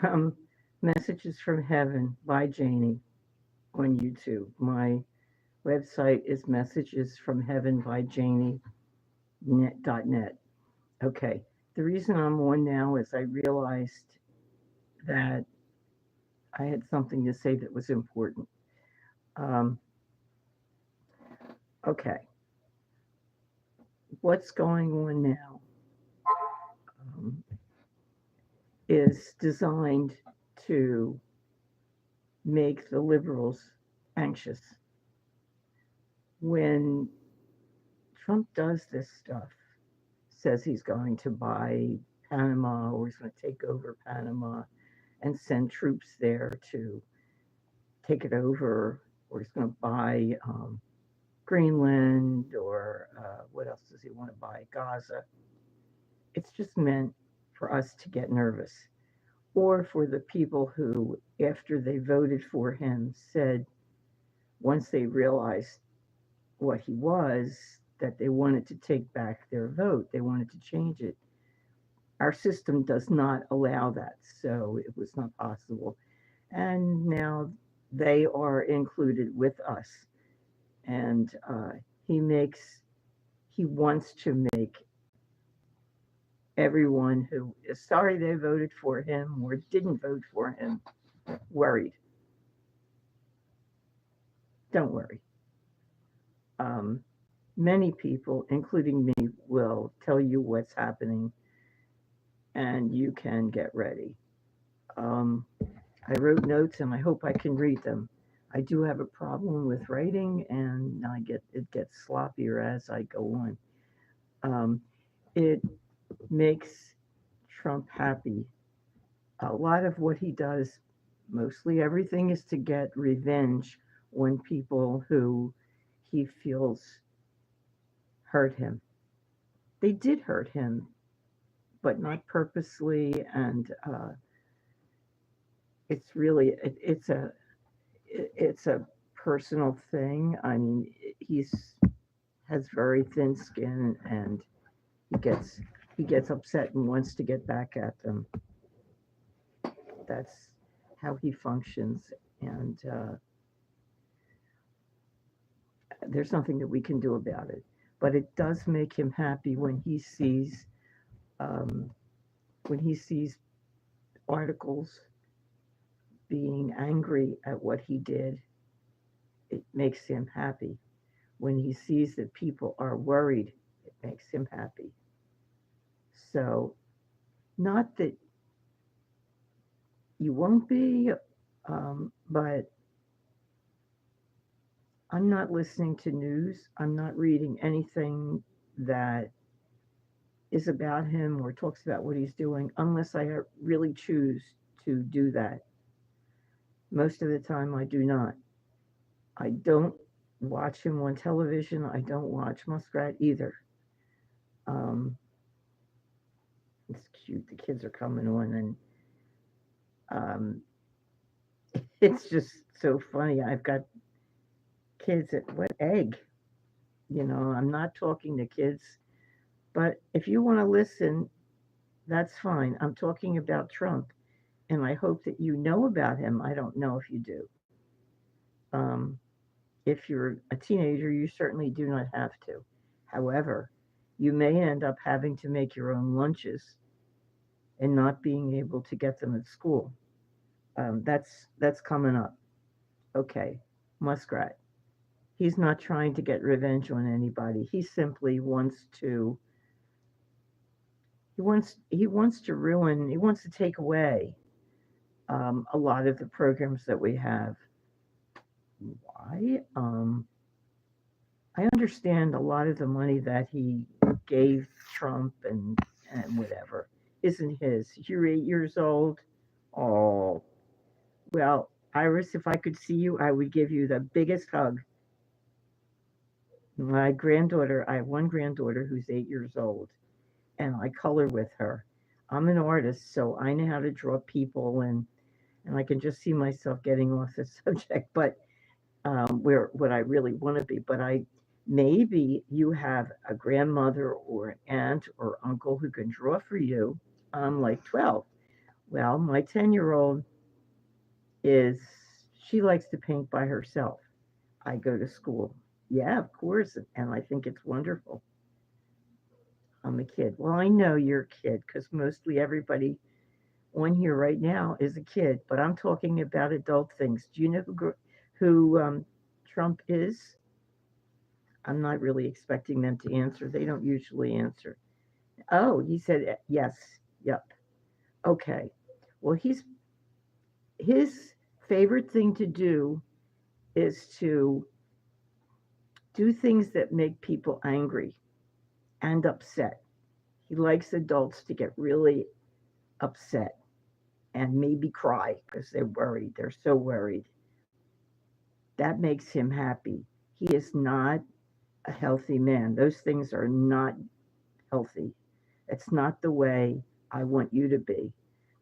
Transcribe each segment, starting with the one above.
from Messages from Heaven by Janie on YouTube. My website is Messages from Heaven by Janie net. Okay. The reason I'm on now is I realized that I had something to say that was important. Um, okay. What's going on now um, is designed to make the liberals anxious. When Trump does this stuff, says he's going to buy Panama or he's going to take over Panama and send troops there to take it over, or he's going to buy Greenland, or what else does he want to buy? Gaza. It's just meant for us to get nervous, or for the people who, after they voted for him, said once they realized what he was, that they wanted to take back their vote, they wanted to change it. Our system does not allow that, so it was not possible. And now they are included with us. And he makes, he wants to make everyone who is sorry they voted for him or didn't vote for him worried. Don't worry. Um, Many people, including me, will tell you what's happening and you can get ready. Um, I wrote notes and I hope I can read them. I do have a problem with writing and it gets sloppier as I go on. Um, it makes Trump happy. A lot of what he does, mostly everything, is to get revenge on people who he feels hurt him. They did hurt him, but not purposely, and it's really it's a personal thing. I mean, he's has very thin skin, and he gets he gets upset and wants to get back at them. That's how he functions, and there's nothing that we can do about it. But it does make him happy um, when he sees articles being angry at what he did. It makes him happy. When he sees that people are worried, it makes him happy. So, not that you won't be, but I'm not listening to news. I'm not reading anything that is about him or talks about what he's doing unless I really choose to do that. Most of the time, I do not. I don't watch him on television. I don't watch Muskrat either. Um, it's cute. The kids are coming on, and um, it's just so funny. I've got kids at what egg? I'm not talking to kids, but if you want to listen, that's fine. I'm talking about Trump, and I hope that you know about him. I don't know if you do. Um, if you're a teenager, you certainly do not have to. However, you may end up having to make your own lunches and not being able to get them at school. That's coming up. Okay, Muskrat. He's not trying to get revenge on anybody. He simply wants to. He wants to ruin. He wants to take away a lot of the programs that we have. Why? I understand a lot of the money that he gave Trump and whatever isn't his. You're 8 years old. Oh, well, Iris, if I could see you, I would give you the biggest hug. My granddaughter, I have one granddaughter who's 8 years old, and I color with her. I'm an artist, so I know how to draw people, and I can just see myself getting off the subject, but where what I really want to be. But I maybe you have a grandmother or an aunt or uncle who can draw for you. I'm like 12. Well, my 10-year-old is, she likes to paint by herself. I go to school. Yeah, of course. And I think it's wonderful. I'm a kid. Well, I know you're a kid because mostly everybody on here right now is a kid, but I'm talking about adult things. Do you know who Trump is? I'm not really expecting them to answer. They don't usually answer. Oh, he said yes. Yep. Okay. Well, his favorite thing to do is to do things that make people angry and upset. He likes adults to get really upset and maybe cry because they're worried. They're so worried. That makes him happy. He is not a healthy man. Those things are not healthy. It's not the way I want you to be.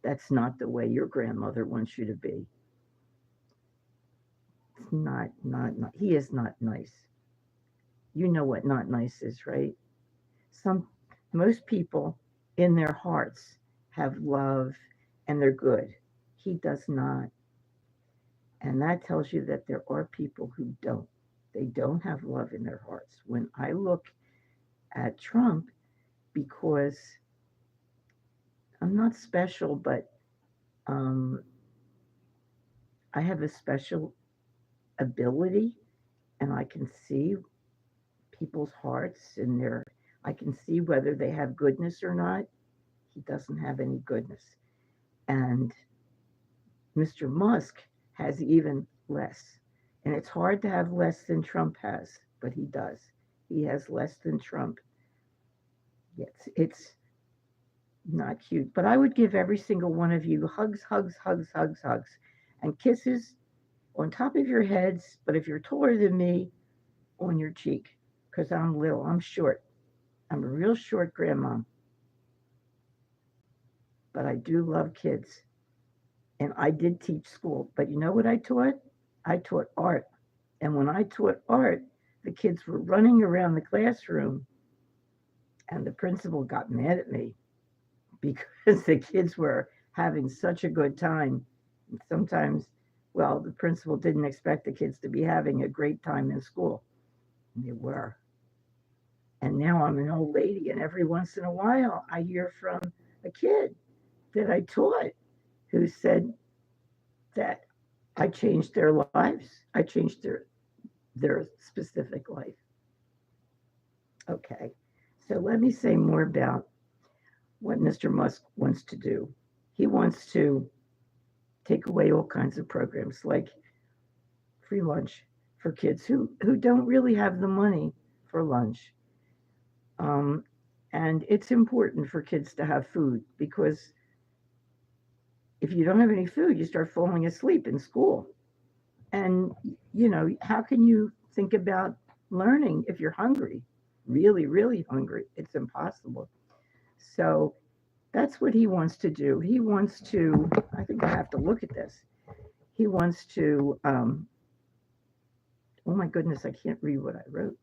That's not the way your grandmother wants you to be. It's not. He is not nice. You know what not nice is, right? Some Most people in their hearts have love and they're good. He does not. And that tells you that there are people who don't. They don't have love in their hearts. When I look at Trump, because I'm not special, but um, I have a special ability and I can see people's hearts and I can see whether they have goodness or not. He doesn't have any goodness. And Mr. Musk has even less. And it's hard to have less than Trump has, but he does. He has less than Trump. It's not cute. But I would give every single one of you hugs, hugs, hugs, hugs, hugs, and kisses on top of your heads. But if you're taller than me, on your cheek, because I'm little, I'm short. I'm a real short grandma, but I do love kids. And I did teach school. But you know what I taught? I taught art. And when I taught art, the kids were running around the classroom, and the principal got mad at me because the kids were having such a good time. And sometimes, well, the principal didn't expect the kids to be having a great time in school. And they were. And now I'm an old lady, and every once in a while, I hear from a kid that I taught who said that I changed their lives. I changed their specific life. Okay, so let me say more about what Mr. Musk wants to do. He wants to take away all kinds of programs like free lunch for kids who don't really have the money for lunch. Um, and it's important for kids to have food because if you don't have any food, you start falling asleep in school. And, how can you think about learning if you're hungry? Really, really hungry. It's impossible. So that's what he wants to do. He wants to, I think I have to look at this. He wants to, oh my goodness, I can't read what I wrote.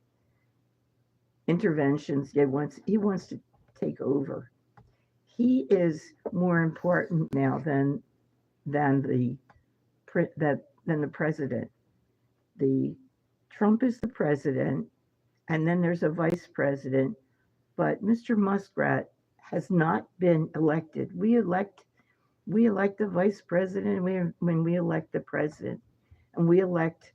Interventions. He wants to take over. He is more important now than the president. The Trump is the president, and then there's a vice president. But Mr. Muskrat has not been elected. We elect the vice president when we elect the president, and we elect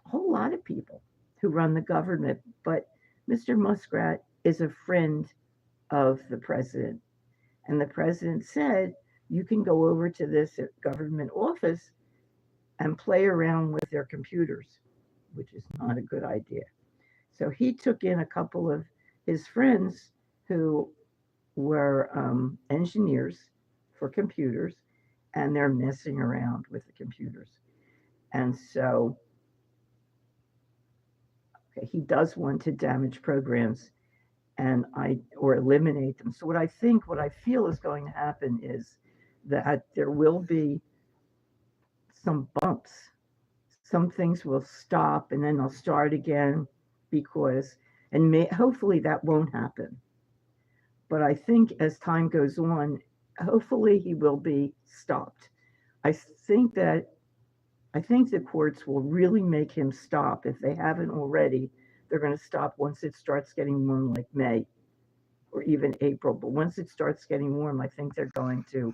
a whole lot of people who run the government. But Mr. Muskrat is a friend of the president, and the president said you can go over to this government office and play around with their computers, which is not a good idea. So he took in a couple of his friends who were engineers for computers, and they're messing around with the computers. And so okay, he does want to damage programs or eliminate them. So what I feel is going to happen is that there will be some bumps. Some things will stop and then they'll start again hopefully that won't happen. But I think as time goes on, hopefully he will be stopped. I think that I think the courts will really make him stop. If they haven't already, they're going to stop once it starts getting warm, like May or even April. But once it starts getting warm, I think they're going to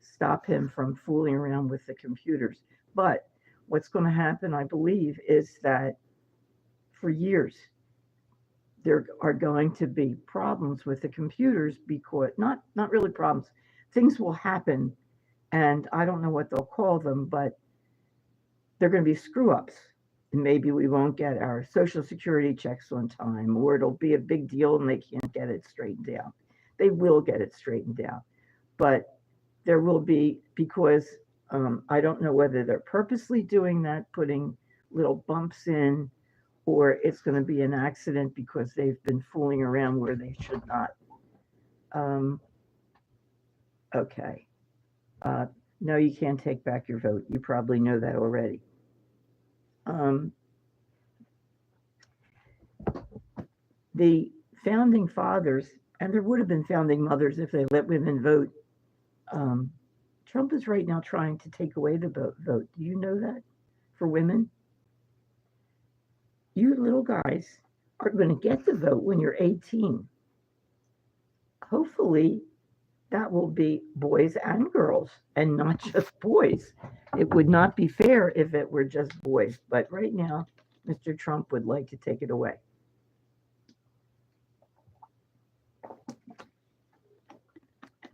stop him from fooling around with the computers. But what's going to happen, I believe, is that for years there are going to be problems with the computers, because not really problems. Things will happen, and I don't know what they'll call them, but they're going to be screw ups. And maybe we won't get our social security checks on time, or it'll be a big deal and they can't get it straightened out. They will get it straightened out, but there will be, because I don't know whether they're purposely doing that, putting little bumps in, or it's going to be an accident because they've been fooling around where they should not. Um, okay. Uh, no, you can't take back your vote. You probably know that already. Um, the founding fathers, and there would have been founding mothers if they let women vote. Um, Trump is right now trying to take away the vote. Do you know that? For women, you little guys are going to get the vote when you're 18. Hopefully, that will be boys and girls and not just boys. It would not be fair if it were just boys. But right now, Mr. Trump would like to take it away.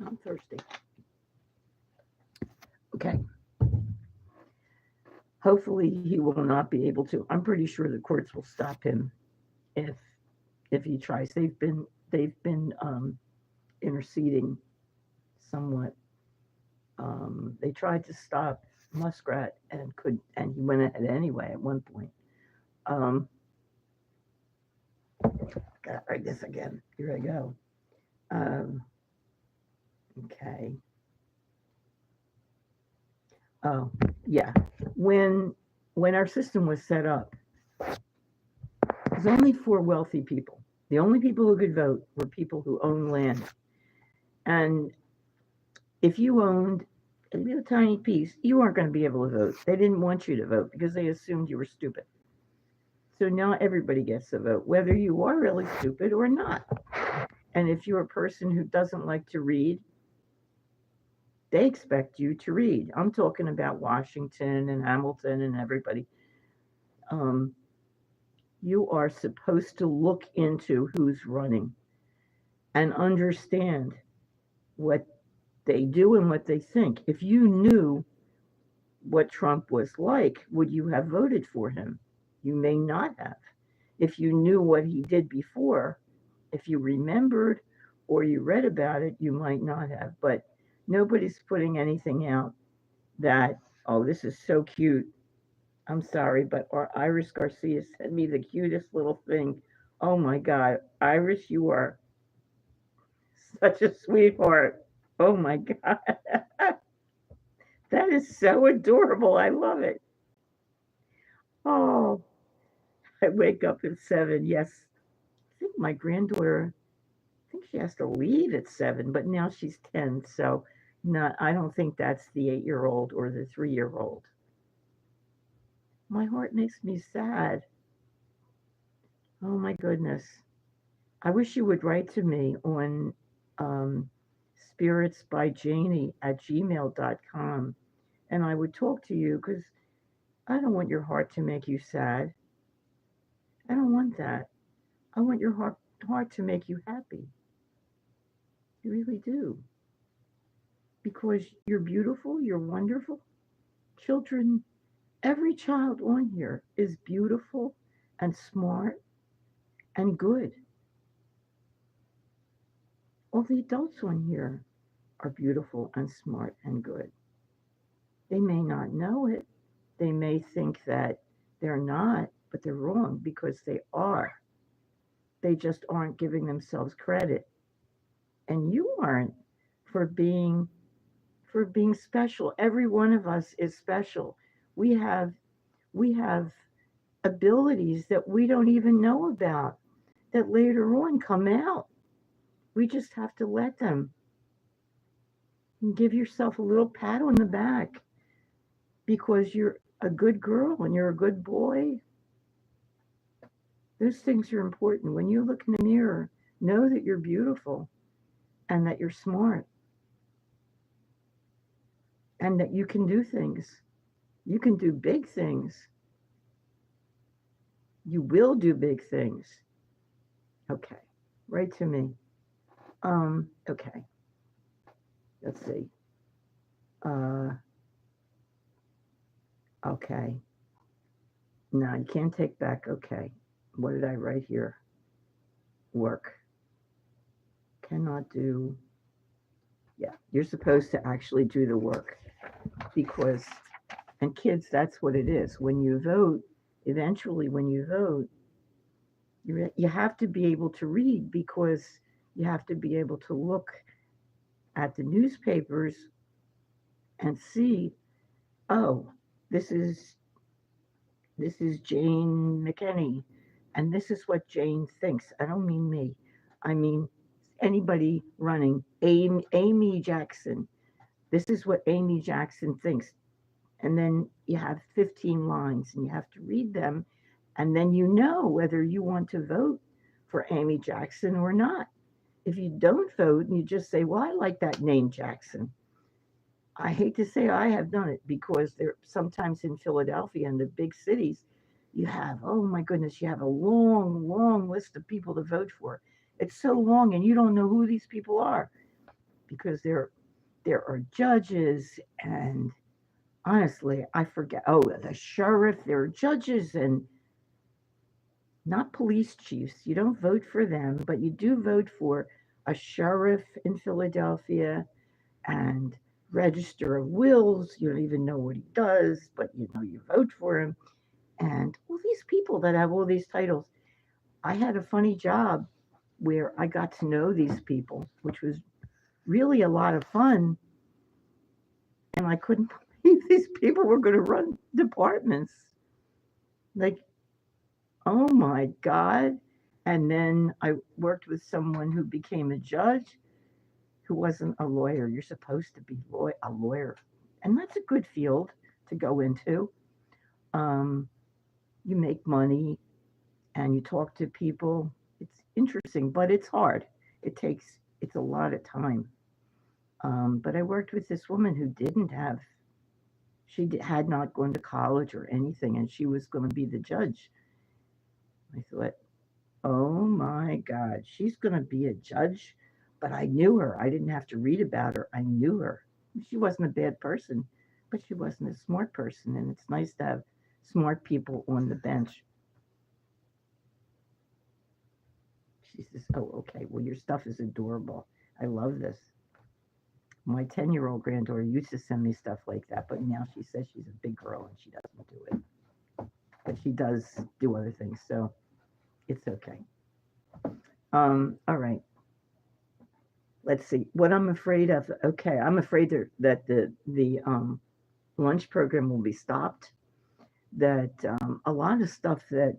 I'm thirsty. Okay. Hopefully, he will not be able to. I'm pretty sure the courts will stop him if if he tries. They've been interceding somewhat. They tried to stop Muskrat and he went ahead anyway at one point. Um, Gotta write this again. Here I go. Um, okay. Oh, yeah. When when our system was set up, it was only for wealthy people. The only people who could vote were people who owned land. And if you owned a little tiny piece, you weren't going to be able to vote. They didn't want you to vote because they assumed you were stupid. So now everybody gets to vote, whether you are really stupid or not. And if you're a person who doesn't like to read, they expect you to read. I'm talking about Washington and Hamilton and everybody. Um, you are supposed to look into who's running and understand what they do and what they think. If you knew what Trump was like, would you have voted for him? You may not have. If you knew what he did before, if you remembered or you read about it, you might not have. But nobody's putting anything out that, oh, this is so cute. I'm sorry, but our Iris Garcia sent me the cutest little thing. Oh my God, Iris, you are such a sweetheart. Oh my God. That is so adorable. I love it. Oh, I wake up at 7. Yes. I think my granddaughter, I think she has to leave at 7, but now she's 10. So not, I don't think that's the 8-year old or the 3-year old. My heart makes me sad. Oh my goodness. I wish you would write to me on um, spiritsbyjanie@gmail.com, and I would talk to you, because I don't want your heart to make you sad. I don't want that. I want your heart to make you happy. You really do. Because you're beautiful, you're wonderful. Children, every child on here is beautiful and smart and good. All the adults on here are beautiful and smart and good. They may not know it. They may think that they're not, but they're wrong, because they are. They just aren't giving themselves credit. And you aren't, for being special. Every one of us is special. We have we have abilities that we don't even know about, that later on come out. We just have to let them. And give yourself a little pat on the back because you're a good girl and you're a good boy. Those things are important. When you look in the mirror, know that you're beautiful and that you're smart and that you can do things. You can do big things. You will do big things. Okay. Right to me. Okay. Let's see. Uh, okay. No, you can't take back. Okay. What did I write here? Work. Cannot do. Yeah. You're supposed to actually do the work because, and kids, that's what it is. When you vote, eventually, when you vote, you have to be able to read because you have to be able to look at the newspapers and see, oh, this is this is Jane McKinney, and this is what Jane thinks. I don't mean me. I mean anybody running. Amy Jackson. This is what Amy Jackson thinks. And then you have 15 lines and you have to read them. And then you know whether you want to vote for Amy Jackson or not. If you don't vote and you just say, well, I like that name Jackson, I hate to say I have done it because there sometimes in Philadelphia and the big cities, you have, oh my goodness, you have a long, long list of people to vote for. It's so long and you don't know who these people are because there are judges and honestly, I forget. Oh, the sheriff, there are judges and not police chiefs. You don't vote for them, but you do vote for a sheriff in Philadelphia and register of wills. You don't even know what he does, but you know you vote for him. And all these people that have all these titles. I had a funny job where I got to know these people, which was really a lot of fun. And I couldn't believe these people were going to run departments. Like, oh my God. And then I worked with someone who became a judge who wasn't a lawyer. You're supposed to be a lawyer. And that's a good field to go into. Um, you make money and you talk to people. It's interesting, but it's hard. It's a lot of time. But I worked with this woman who didn't have, had not gone to college or anything, and she was going to be the judge. I thought, oh my God, she's going to be a judge. But I knew her. I didn't have to read about her. I knew her. She wasn't a bad person, but she wasn't a smart person. And it's nice to have smart people on the bench. She says, oh, okay. Well, your stuff is adorable. I love this. My 10-year-old granddaughter used to send me stuff like that, but now she says she's a big girl and she doesn't do it. But she does do other things, so it's okay. All right. Let's see. What I'm afraid of. Okay, I'm afraid that the lunch program will be stopped. That a lot of stuff that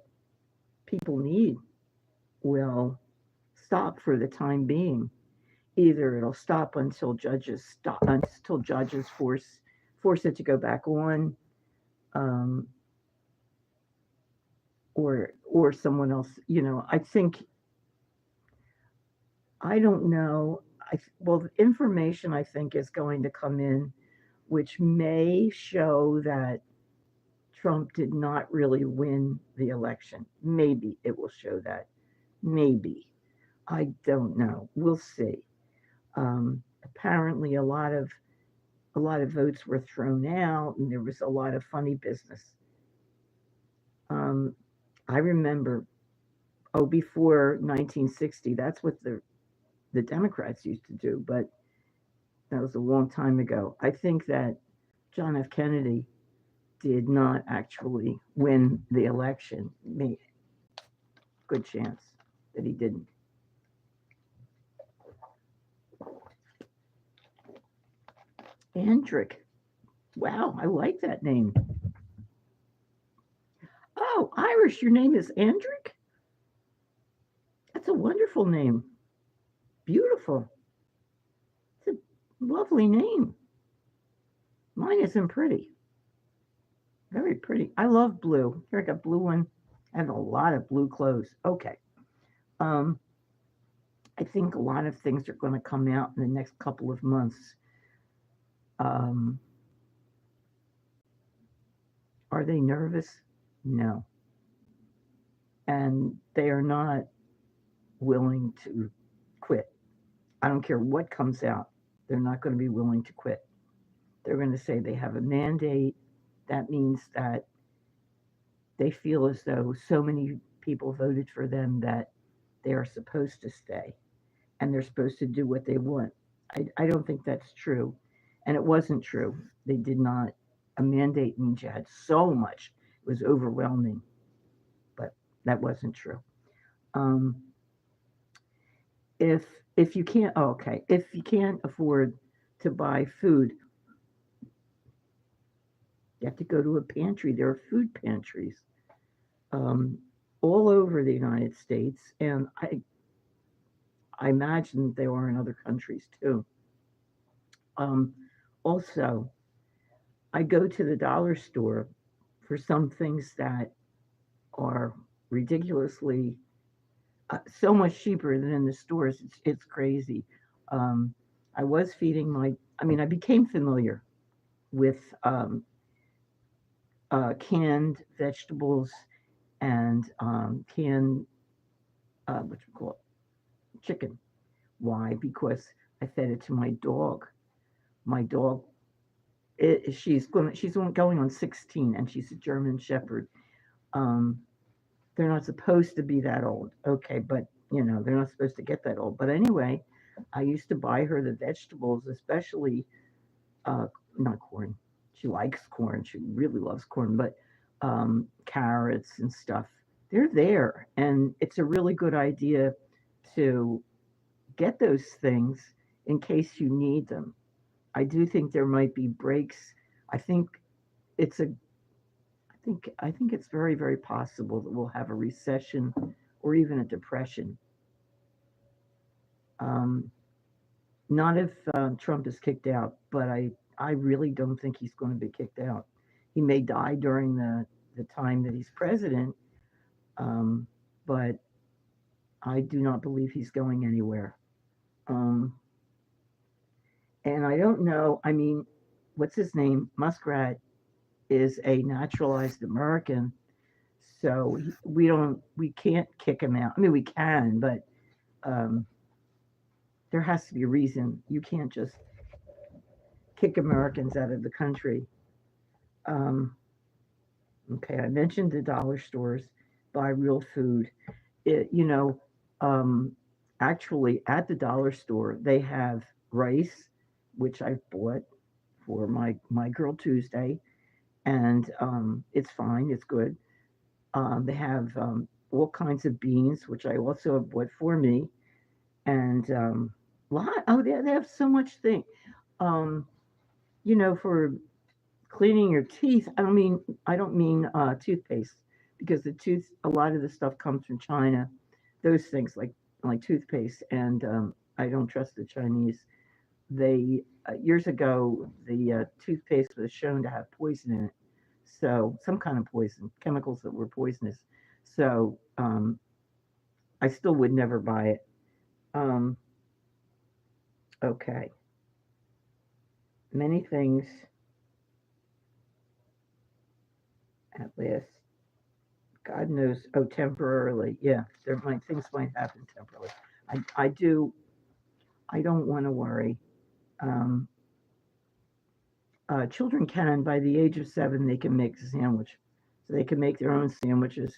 people need will stop for the time being. Either it'll stop until judges force it to go back on, um, or someone else. You know, I think I don't know. Well, the information I think is going to come in, which may show that Trump did not really win the election. Maybe it will show that. Maybe. I don't know. We'll see. Apparently, a lot of votes were thrown out, and there was a lot of funny business. Um, I remember, oh, before 1960, that's what the Democrats used to do, but that was a long time ago. I think that John F. Kennedy did not actually win the election. Good chance that he didn't. Andrick. Wow, I like that name. Oh, Irish, your name is Andrick? That's a wonderful name. Beautiful. It's Lovely name. Mine isn't pretty. Very pretty. I love blue. Here I got blue one. I have a lot of blue clothes. Okay. Um, I think a lot of things are going to come out in the next couple of months. Um, are they nervous? No. And they are not willing to quit. I don't care what comes out. They're not going to be willing to quit. They're going to say they have a mandate. That means that they feel as though so many people voted for them that they are supposed to stay and they're supposed to do what they want. I don't think that's true. And it wasn't true. They did not. A mandate means you had so much, it was overwhelming, but that wasn't true. Um, if if you can't, oh, okay, if you can't afford to buy food, you have to go to a pantry. There are food pantries um, all over the United States, and I imagine they are in other countries too. Um, Also, I go to the dollar store for some things that are ridiculously so much cheaper than in the stores. It's crazy. Um, I was feeding my. I mean, I became familiar with canned vegetables and canned what you call it, chicken. Why? Because I fed it to my dog. My dog, she's going on 16, and she's a German Shepherd. Um, they're not supposed to be that old, okay, but they're not supposed to get that old. But anyway, I used to buy her the vegetables, especially uh, not corn. She likes corn. She really loves corn, but carrots and stuff. They're there, and it's a really good idea to get those things in case you need them. I do think there might be breaks. I think it's a I think it's very very possible that we'll have a recession or even a depression. Um, Not if Trump is kicked out, but I really don't think he's going to be kicked out. He may die during the time that he's president, um, but I do not believe he's going anywhere. Um, and I don't know. I mean, what's his name? Muskrat is a naturalized American, so we can't kick him out. I mean, we can, but um, there has to be a reason. You can't just kick Americans out of the country. Um, okay, I mentioned the dollar stores buy real food. It, um, actually, at the dollar store, they have rice, which I bought for my girl Tuesday, and it's fine, it's good. They have all kinds of beans, which I also have bought for me, and they have so much thing. Um, for cleaning your teeth, I don't mean toothpaste because a lot of the stuff comes from China. Those things like toothpaste, and I don't trust the Chinese. They years ago the toothpaste was shown to have poison in it, so some kind of poison, chemicals that were poisonous. So I still would never buy it. Um, okay, many things at last. God knows. Oh, temporarily. Yeah, things might happen temporarily. I do. I don't want to worry. Um, Children can, by the age of 7, they can make a sandwich, so they can make their own sandwiches.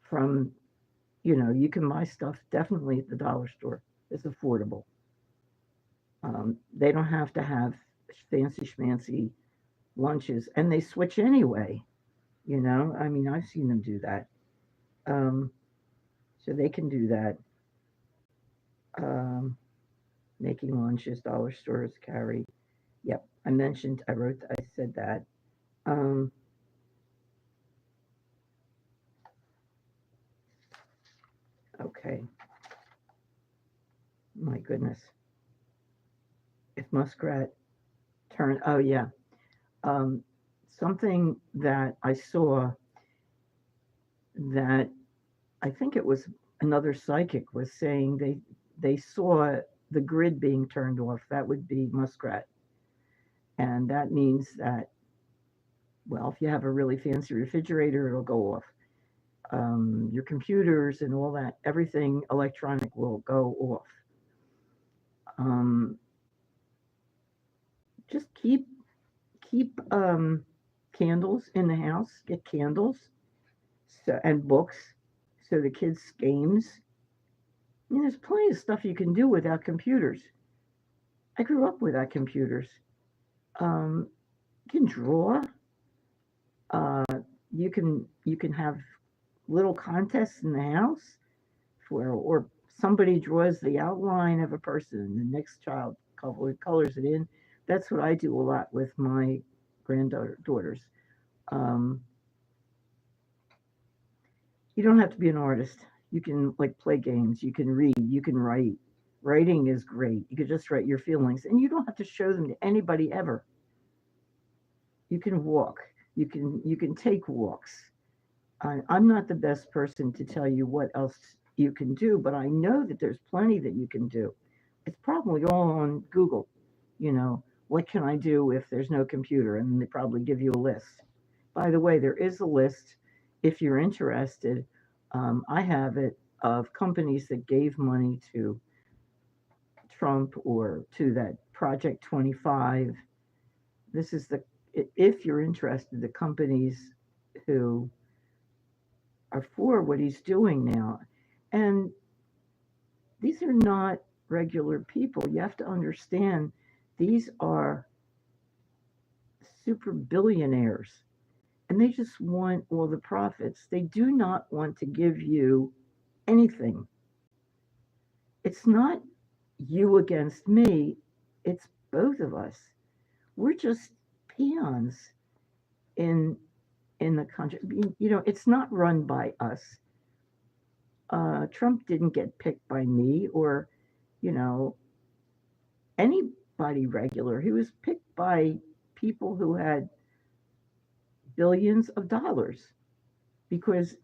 From you can buy stuff definitely at the dollar store. It's affordable. They don't have to have fancy schmancy lunches, and they switch anyway. I mean, I've seen them do that. Um, so they can do that. Um, Making lunches, dollar stores carry. Yep, I said that. Um, okay, my goodness. If Muskrat turned, oh yeah, um, something that I saw that I think it was another psychic was saying they saw the grid being turned off. That would be Muskrat, and that means that, well, if you have a really fancy refrigerator, it'll go off. Your computers and all that, everything electronic will go off. Um, just keep candles in the house. Get candles, so, and books, so the kids' games. I mean, there's plenty of stuff you can do without computers. I grew up without computers. Um, you can draw. Uh, you can have little contests in the house for, or somebody draws the outline of a person, and the next child colors it in. That's what I do a lot with my granddaughters. Um, you don't have to be an artist. You can like play games. You can read. You can write. Writing is great. You could just write your feelings, and you don't have to show them to anybody ever. You can walk. You can take walks. I'm not the best person to tell you what else you can do, but I know that there's plenty that you can do. It's probably all on Google. What can I do if there's no computer? And they probably give you a list. By the way, there is a list if you're interested. I have it of companies that gave money to Trump or to that Project 25. This is if you're interested, the companies who are for what he's doing now. And these are not regular people. You have to understand these are super billionaires and they just want all the profits. They do not want to give you anything. It's not you against me, it's both of us. We're just peons in the country. It's not run by us. Trump didn't get picked by me or, you know, anybody regular. He was picked by people who had billions of dollars because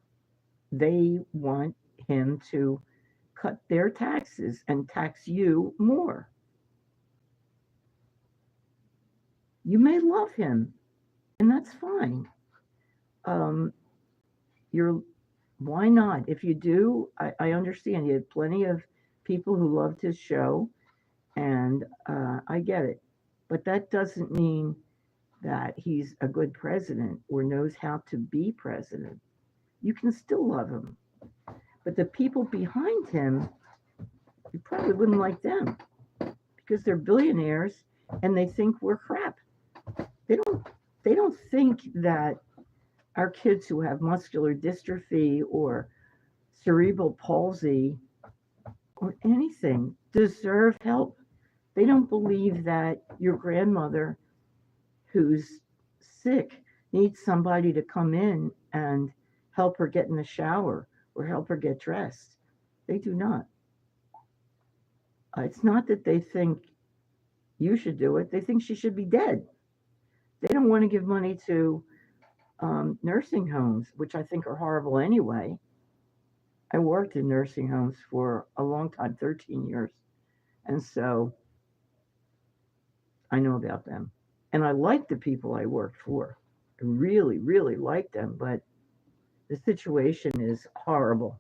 they want him to cut their taxes and tax you more. You may love him, and that's fine. Um, you're Why not? If you do, I understand. You had plenty of people who loved his show, and I get it. But that doesn't mean that he's a good president or knows how to be president. You can still love him. But the people behind him, you probably wouldn't like them because they're billionaires and they think we're crap. They don't think that our kids who have muscular dystrophy or cerebral palsy or anything deserve help. They don't believe that your grandmother who's sick needs somebody to come in and help her get in the shower or help her get dressed. They do not. It's not that they think you should do it, they think she should be dead. They don't want to give money to nursing homes, which I think are horrible anyway. I worked in nursing homes for a long time, 13 years. And so I know about them. And I like the people I worked for. I really, really like them, but the situation is horrible.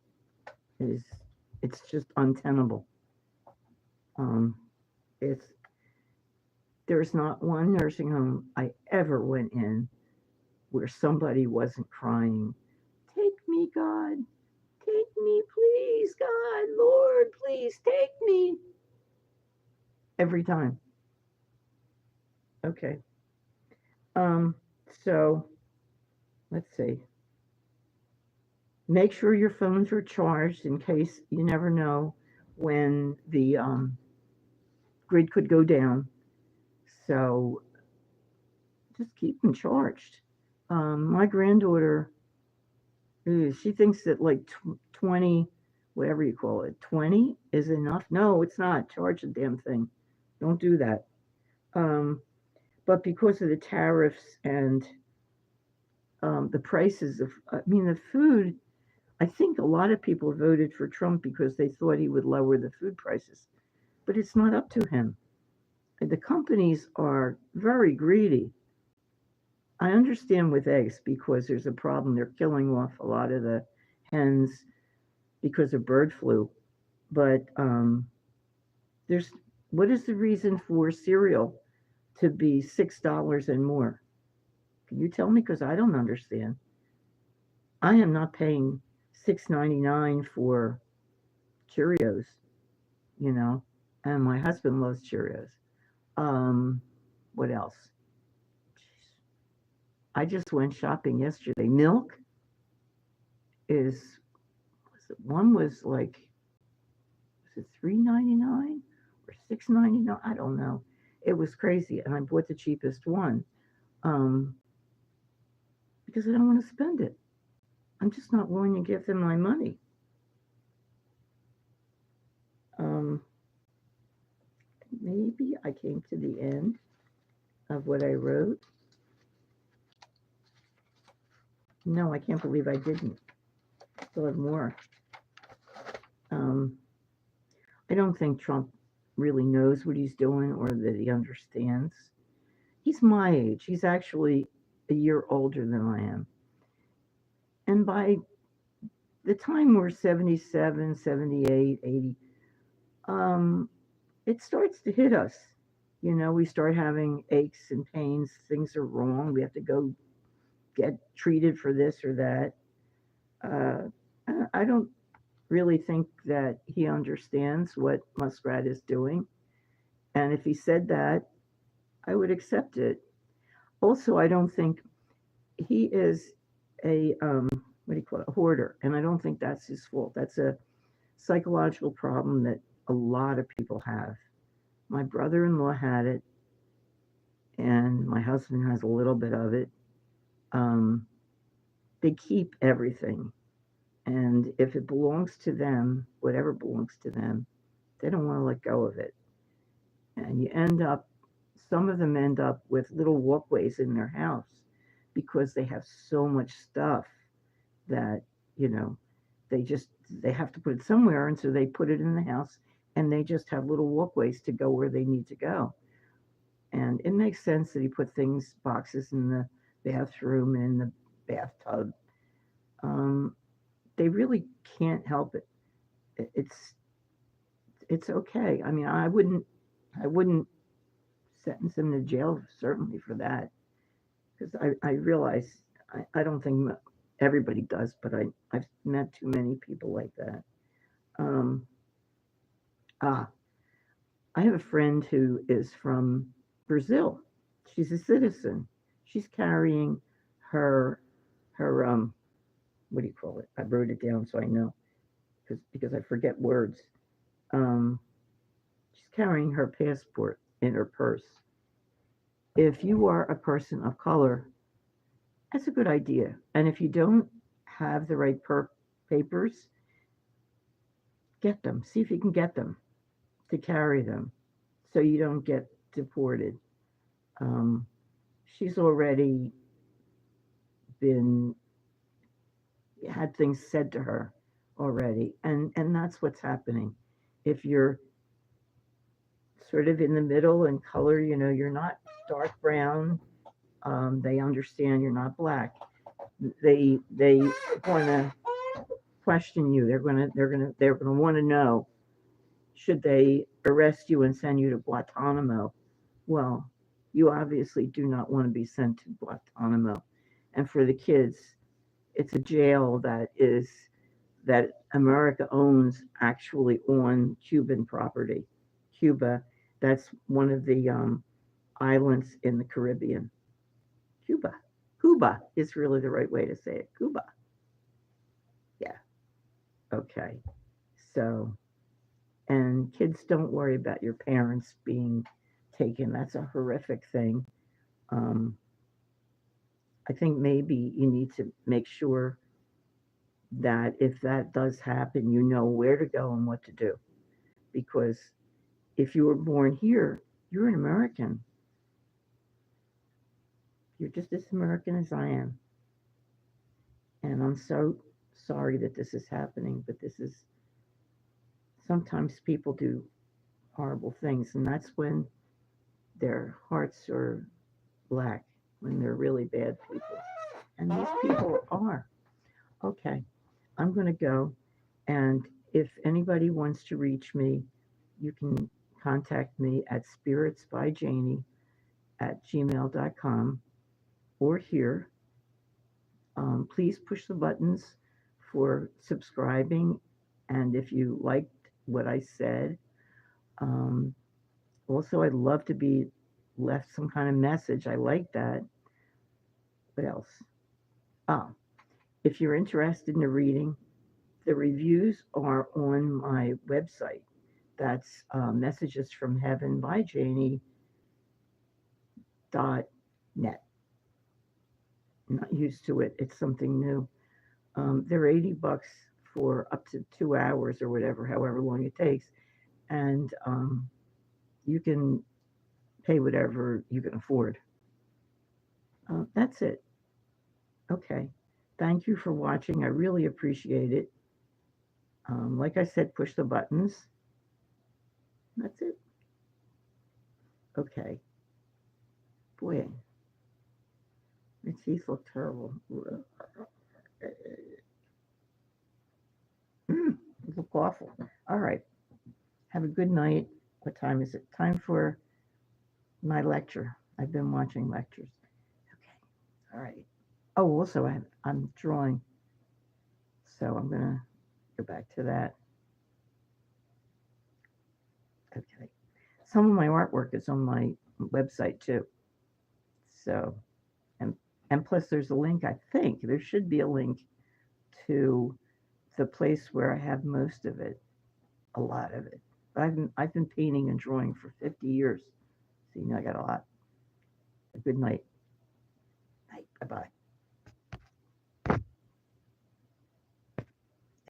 It is, it's just untenable. Um, it's There's not one nursing home I ever went in where somebody wasn't crying, "Take me, God, take me, please, God, Lord, please take me." Every time. Okay. Um, so let's see. Make sure your phones are charged in case you never know when the grid could go down. So just keep them charged. My granddaughter, she thinks that like 20, whatever you call it, 20 is enough. No, it's not. Charge the damn thing. Don't do that. Um, but because of the tariffs and the prices of, I mean, the food, I think a lot of people voted for Trump because they thought he would lower the food prices. But it's not up to him. The companies are very greedy. I understand with eggs because there's a problem. They're killing off a lot of the hens because of bird flu. But there's what is the reason for cereal to be $6 and more? Can you tell me? Because I don't understand. I am not paying $6.99 for Cheerios, you know, and my husband loves Cheerios. Um, what else? Jeez. I just went shopping yesterday. Milk is one was like was it $3.99 or $6.99? I don't know. It was crazy, and I bought the cheapest one um, because I don't want to spend it. I'm just not willing to give them my money. Um, maybe I came to the end of what I wrote. No, I can't believe I didn't. Still have more. Um, I don't think Trump really knows what he's doing or that he understands. He's my age. He's actually a year older than I am. And by the time we're 77, 78, 80, um, it starts to hit us. You know, we start having aches and pains. Things are wrong. We have to go get treated for this or that. I don't really think that he understands what Muskrat is doing. And if he said that, I would accept it. Also, I don't think he is a what do you call it, a hoarder, and I don't think that's his fault. That's a psychological problem that a lot of people have. My brother-in-law had it, and my husband has a little bit of it. Um, they keep everything, and if it belongs to them, whatever belongs to them, they don't want to let go of it. And you end up, some of them end up with little walkways in their house because they have so much stuff that, you know, they just, they have to put it somewhere. And so they put it in the house and they just have little walkways to go where they need to go. And it makes sense that he put things, boxes in the bathroom and in the bathtub. Um, they really can't help it. It's it's okay. I mean, I wouldn't sentence him to jail certainly for that because I realize I don't think everybody does, but I've met too many people like that. Um, ah, I have a friend who is from Brazil. She's a citizen. She's carrying her her what do you call it? I wrote it down so I know because I forget words. Um, she's carrying her passport in her purse. If you are a person of color, that's a good idea. And if you don't have the right papers, get them. See if you can get them to carry them so you don't get deported. Um, she's already been had things said to her already, and that's what's happening. If you're sort of in the middle in color, you know, you're not dark brown. They understand you're not black. They want to question you. They're gonna want to know should they arrest you and send you to Guantanamo. Well, you obviously do not want to be sent to Guantanamo. And for the kids, it's a jail that America owns actually on Cuban property. Cuba, that's one of the islands in the Caribbean. Cuba. Cuba is really the right way to say it. Cuba. Yeah. Okay. So, and kids, don't worry about your parents being taken. That's a horrific thing. Um, I think maybe you need to make sure that if that does happen, you know where to go and what to do. Because if you were born here, you're an American. You're just as American as I am. And I'm so sorry that this is happening, but this is sometimes people do horrible things, and that's when their hearts are black, when they're really bad people. And these people are. Okay, I'm going to go. And if anybody wants to reach me, you can contact me at spiritsbyjanie@gmail.com or here. Please push the buttons for subscribing. And if you liked what I said, um, also, I'd love to be left some kind of message. I like that. What else? Oh, if you're interested in the reading, the reviews are on my website. That's Messages from Heaven by Janie.net. Not used to it. It's something new. They're $80 for up to 2 hours or whatever, however long it takes. And you can pay whatever you can afford. That's it. Okay. Thank you for watching. I really appreciate it. Like I said, push the buttons. That's it. Okay. Boy, my teeth look terrible. They look awful. All right. Have a good night. What time is it? Time for my lecture. I've been watching lectures. Okay. All right. Oh, also, I'm drawing. So I'm going to go back to that. Okay. Some of my artwork is on my website too. So, and and plus there's a link. I think there should be a link to the place where I have most of it, a lot of it. But I've been painting and drawing for 50 years. So I got a lot. A good night. Night. Bye bye.